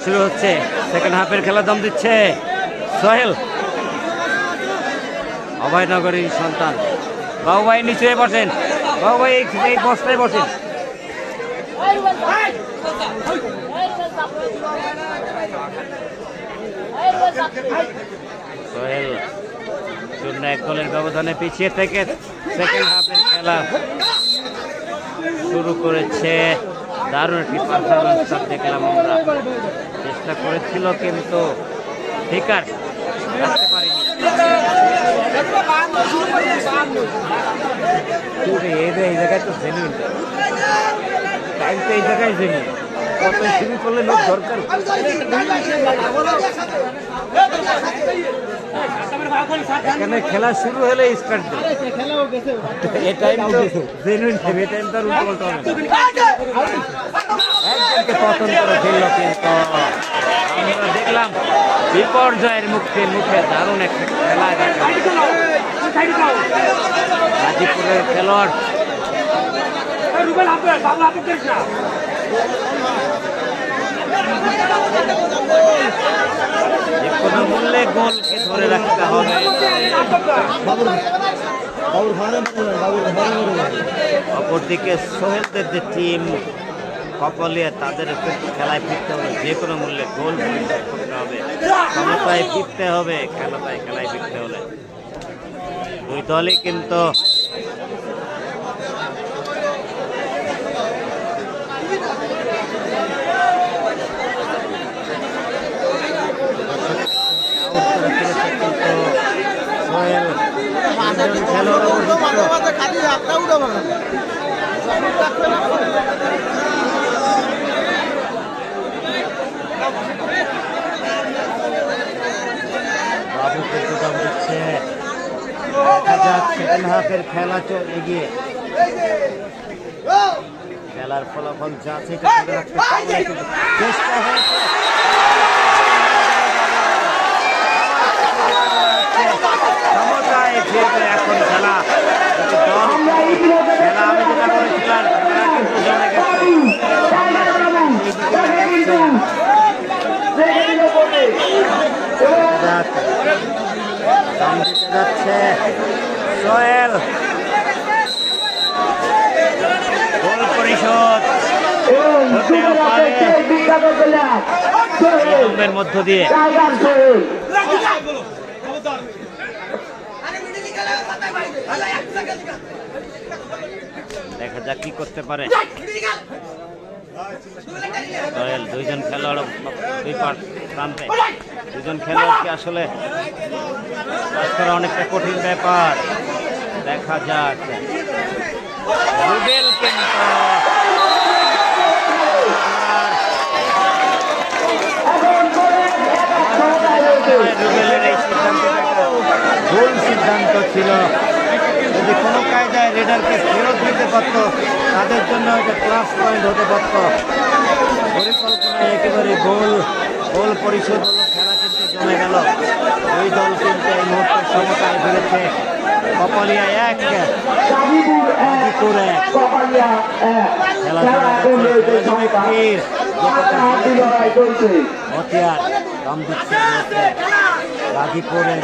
শুরু হচ্ছে সেকেন্ড হাফের খেলা দম দিচ্ছে সোহেল, অভয়নগরীর সন্তান। বাবু ভাই নিচে বসেন, বাবু ভাই এই বস্তায় বসেন। সোহেল 0-1 গোলের ব্যবধানে পিছিয়ে থেকে সেকেন্ড হাফের খেলা শুরু করেছে। দারুণ একটি পারফরমেন্স দেখলাম আমরা, চেষ্টা করেছিল কিন্তু ঠিক আর আসতে পারিনি। এই জায়গায় তো জেনুইন টাইম, তো এই জায়গায় জেনুইন। কত শুরু করলে লোক দরকার, এখানে খেলা শুরু হলে স্টার্ট দেয়। এই টাইম তো জেনুইন টাইম, এই টাইম তো আর উল্টো পাল্টা হবে না। একজনকে পতন করে ফেললো, কিন্তু আমরা দেখলাম বিপর্যয়ের মুখে দারুণ একটা খেলা। গাজীপুরের খেলোয়াড় যে কোনো মূল্যে গোলকে ধরে রাখতে হবে। অপরদিকে সোহেলদের যে টিম কপলিয়া, তাদের খেলায় ফিরতে হবে, যে কোনো মূল্যে গোল করতে হবে, ক্ষমতায় ফিরতে হবে, খেলায় ফিরতে হলে। দুই দলই কিন্তু বাবুকে দুটাম দিচ্ছে। দেখা যাক সেকেন্ড হাফের খেলা এগিয়ে, খেলার ফলাফল যা আছে চেষ্টা হয়েছে। ক্ষমতায় ফিরবে এখন খেলা। খেলা আমি যেটা করেছিলাম, খেলা কিন্তু জমে গেছে। দাম দিতে যাচ্ছে সোহেল, গোল পরিশোধ হতেও পারে এই মধ্য দিয়ে। দেখা যাক কি করতে পারে সোহেল। দুইজন খেলোয়াড় দুই প্রান্তে, দুজন খেলোয়াড়কে আসলে কাজ করা অনেকটা কঠিন ব্যাপার। দেখা যাক রুবেল কিন্তু রুবেলের এই সিদ্ধান্তটা ভুল সিদ্ধান্ত ছিল। যদি কোনো কায়দায় রেডারকে ফেরত দিতে পারত, তাদের জন্য এটা প্লাস পয়েন্ট হতে পারত। পরিকল্পনায় একেবারে গোল পরিশোধ হলো, খেলা কিন্তু জমে গেল। দুই দল কিন্তু এই মুহূর্তে সমতায় ফিরেছে। কপালিয়া 1, গাজীপুর 1। খেলা হতিয়ার দাম দিচ্ছে গাজীপুরের।